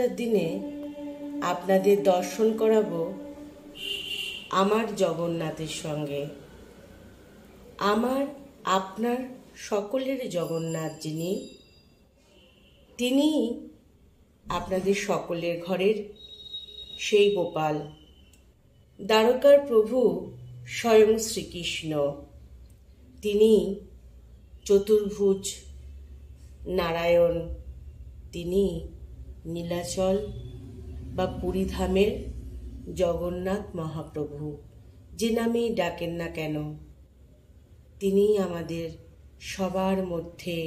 রথযাত্রার দিনে আপনাদের দর্শন করাবো আমার জগন্নাথের সঙ্গে। আমার আপনার সকলের জগন্নাথ যিনি, তিনি আপনাদের সকলের ঘরের সেই গোপাল, দ্বারকার প্রভু স্বয়ং শ্রীকৃষ্ণ। তিনি চতুর্ভুজ নারায়ণ, তিনি নীলাচল বা পুরীধামের জগন্নাথ মহাপ্রভু। যে নামেই ডাকেন না কেন, তিনি আমাদের সবার মধ্যে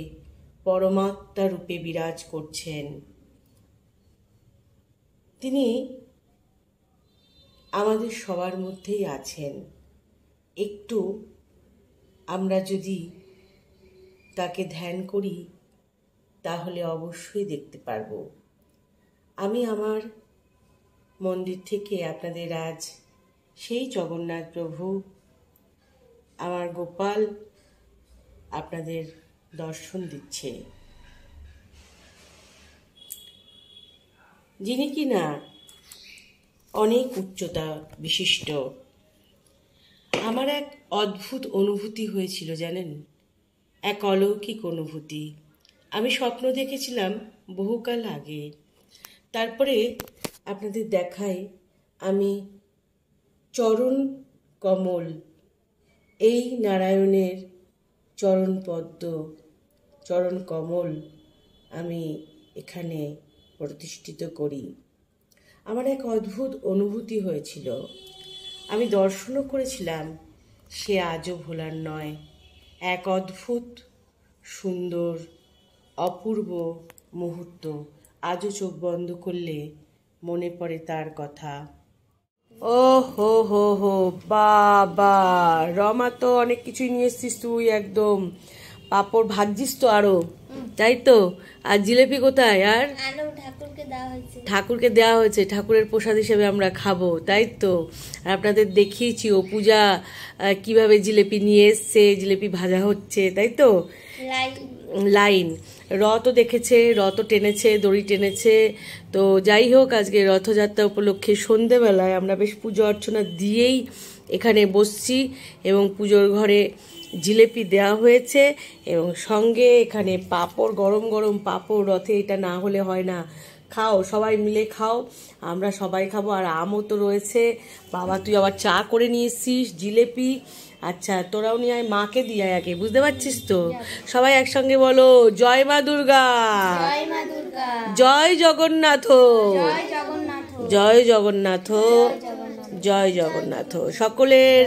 পরমাত্মা রূপে বিরাজ করছেন। তিনি আমাদের সবার মধ্যেই আছেন। একটু আমরা যদি তাকে ধ্যান করি তাহলে অবশ্যই দেখতে পারব। আমি আমার মন্দির থেকে আপনাদের আজ সেই জগন্নাথ প্রভু, আমার গোপাল আপনাদের দর্শন দিচ্ছে, যিনি কিনা অনেক উচ্চতা বিশিষ্ট। আমার এক অদ্ভুত অনুভূতি হয়েছিল জানেন, এক অলৌকিক অনুভূতি। আমি স্বপ্ন দেখেছিলাম বহুকাল আগে। তারপরে আপনাদের দেখাই, আমি চরণ কমল, এই নারায়ণের চরণ পদ্ম, চরণ কমল আমি এখানে প্রতিষ্ঠিত করি। আমার এক অদ্ভুত অনুভূতি হয়েছিল, আমি দর্শনও করেছিলাম, সে আজও ভোলার নয়। এক অদ্ভুত সুন্দর অপূর্ব মুহূর্ত, আজও চোখ বন্ধ করলে মনে পড়ে তার কথা। ও হো হো হো বাবা, রমা তো অনেক কিছুই নিয়ে এসছিস তুই, একদম পাপড় ভাজছিস তো আরো, তাই তো? আর জিলেপি কোথায়? আর ঠাকুরকে দেওয়া হয়েছে, ঠাকুরের প্রসাদ হিসেবে আমরা খাবো, তাই তো? আর আপনাদের দেখিয়েছি ও পূজা কিভাবে জিলেপি নিয়ে এসছে, জিলেপি ভাজা হচ্ছে, তাই তো? লাইন রথও দেখেছে, রথও টেনেছে, দড়ি টেনেছে। তো যাই হোক, আজকে রথযাত্রা উপলক্ষে সন্ধেবেলায় আমরা বেশ পুজো অর্চনা দিয়েই এখানে বসছি এবং পুজোর ঘরে জিলেপি দেওয়া হয়েছে এবং সঙ্গে এখানে পাঁপড়, গরম গরম পাঁপড়। রথে এটা না হলে হয় না। খাও, সবাই মিলে খাও, আমরা সবাই খাবো। আর আমও তো রয়েছে। বাবা তুই আবার চা করে নিয়ে এসছিস, জিলেপি। আচ্ছা তোরাও নিয়ে আয়, মাকে দিয়ে আয় আগে, বুঝতে পারছিস তো? সবাই একসঙ্গে বলো, জয় মা দুর্গা, জয় জগন্নাথ, জয় জগন্নাথ, জয় জগন্নাথ। সকলের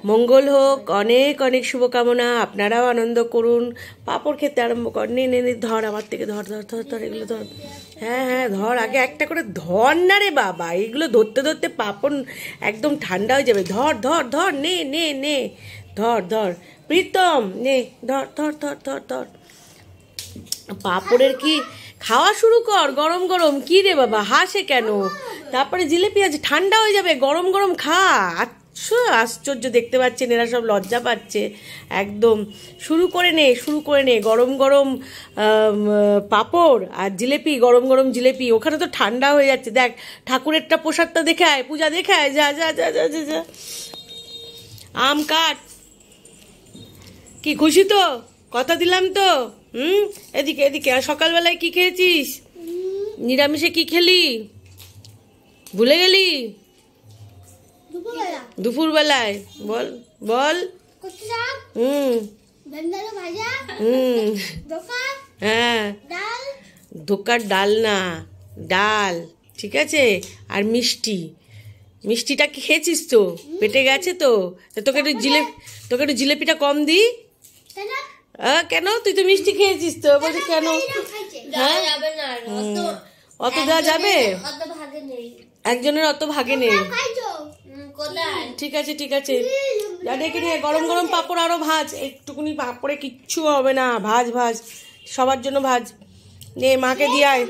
মঙ্গল হোক, অনেক অনেক শুভকামনা। আপনারাও আনন্দ করুন, পাঁপড় খেতে আরম্ভ কর। নে নে নে, ধর আমার থেকে, ধর ধর ধর ধর, এগুলো ধর। হ্যাঁ হ্যাঁ ধর, আগে একটা করে ধর না রে বাবা, এগুলো ধরতে ধরতে পাঁপড় একদম ঠান্ডা হয়ে যাবে। ধর ধর ধর, নে নে নে, ধর ধর। প্রীতম নে, ধর ধর ধর ধর ধর। পাঁপড়ের কি খাওয়া শুরু কর, গরম গরম। কি রে বাবা হাসে কেন? তারপরে জিলেপি আছে, ঠান্ডা হয়ে যাবে, গরম গরম খা। আশ্চর্য, দেখতে পাচ্ছেন এরা সব লজ্জা পাচ্ছে একদম। শুরু করে নে, শুরু করে নে। গরম গরম পাঁপড় আর জিলেপি, গরম গরম জিলেপি। ওখানে তো ঠান্ডা হয়ে যাচ্ছে। দেখ ঠাকুরেরটা প্রসাদটা দেখায়, পূজা দেখায়। যা যা যা যা যা যা। আম কাট। কি খুশি তো? কথা দিলাম তো। এদিকে এদিকে। আর সকালবেলায় কি খেয়েছিস? নিরামিষে কি খেলি? ভুলে গেলি? দুপুর বেলায় বল বল। হ্যাঁ, ধোকার ডাল না, ডাল, ঠিক আছে। আর মিষ্টি, মিষ্টিটা কি খেয়েছিস তো? পেটে গেছে তো? তোকে একটু জিলেপিটা কম দি। কেন? তুই তো মিষ্টি খেয়েছিস তো, বলছি কেন? হ্যাঁ, অত দেওয়া যাবে? একজনের অত ভাগে নেই। ঠিক আছে ঠিক আছে, যা ডেকে নিয়ে। গরম গরম পাঁপড় আরো ভাজ, একটুকুনি পাঁপড়ে কিচ্ছু হবে না। ভাজ ভাজ, সবার জন্য ভাজ। নে মাকে দিয়ে আয়।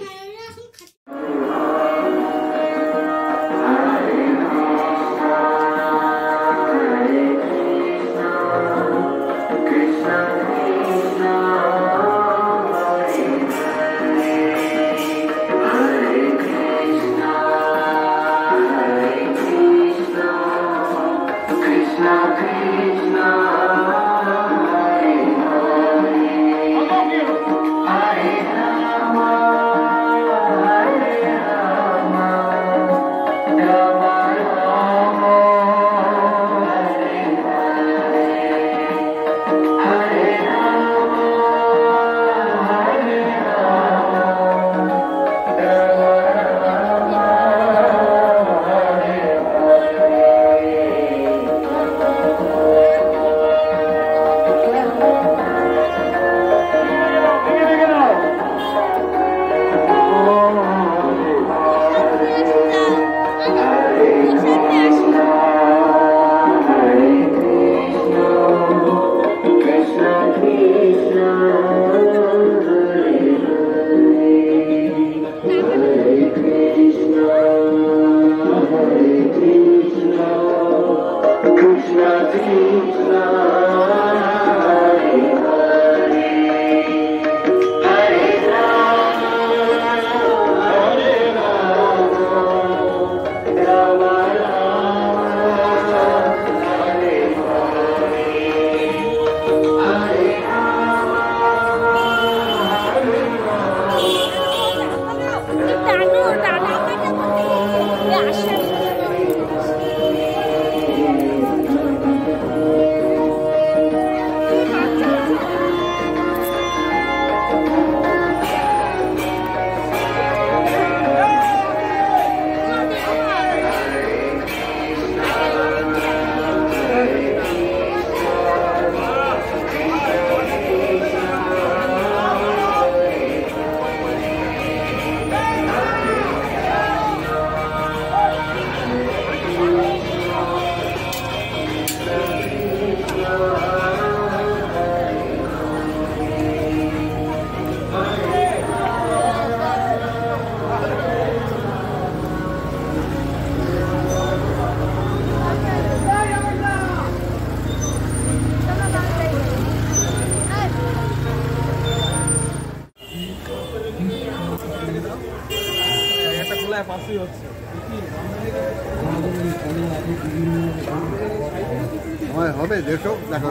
হবে 150 দেখো।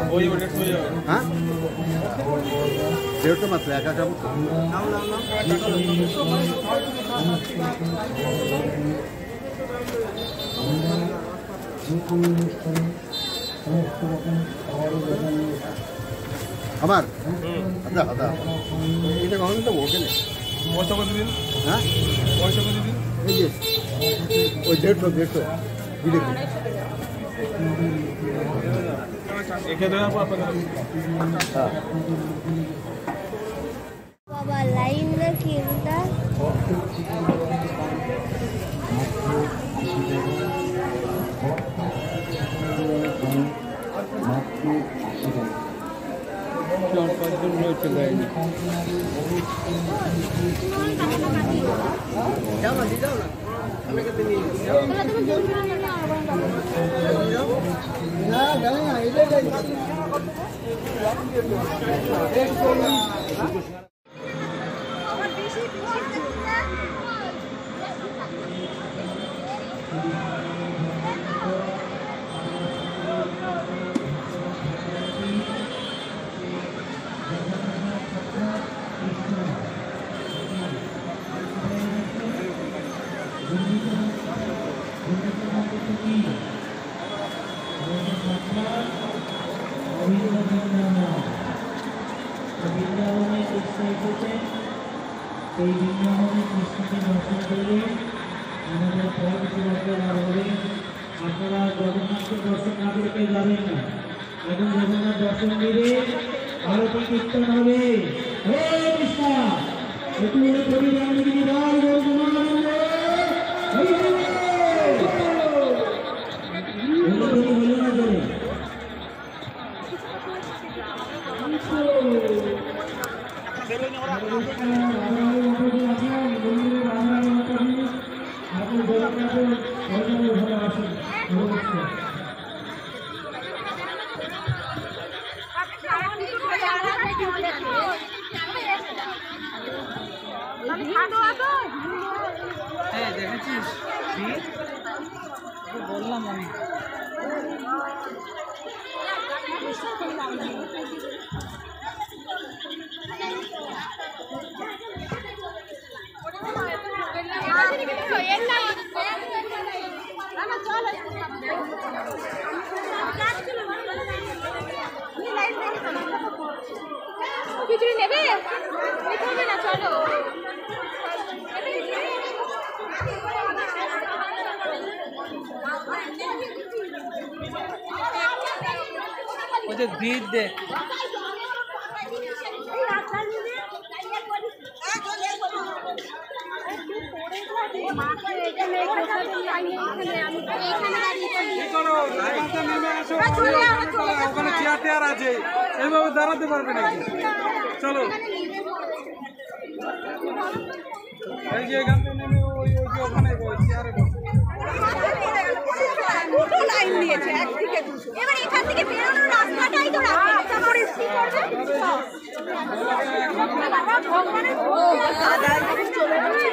হ্যাঁ 150 মাত্র একা খাবো। আমার আচ্ছা আচ্ছা এটা কখন তো ওকে না পয়সা কত দিন? হ্যাঁ পয়সা কত দিন? এই যে ওই 150 দিলে বাবা লাইন রাখি এটা এই বৃন্দাবনে কৃষ্ণকে দর্শন করলে আমাদের পথ চলাচল আর হবে। আপনারা জগন্নাথকে দর্শন না করতে যাবেন না। এখন জগন্নাথ দর্শন নেবে, আরতি কীর্তন হবে। হরে কৃষ্ণ একটু কবি রামগিরি রায় রঘুনাথ হরি হরি হলো না জোরে দেখেছিস বললাম আমি খিচুড়ি নেবে হবে না চলো ওদের ভিড় দেখ চেয়ার টেয়ার আছে এইভাবে দাঁড়াতে পারবে নাকি চলো এই যে এখান থেকে নেমে ওই ওখানে চেয়ারে লাইন দিয়েছে একদিকে এবার এখান থেকে বেরোনোর রাস্তাটাই তো রাস্তা পরিস্থিতি করবে ভগবানের দাদা চলে যাচ্ছে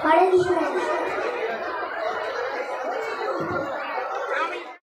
Hare Krishna.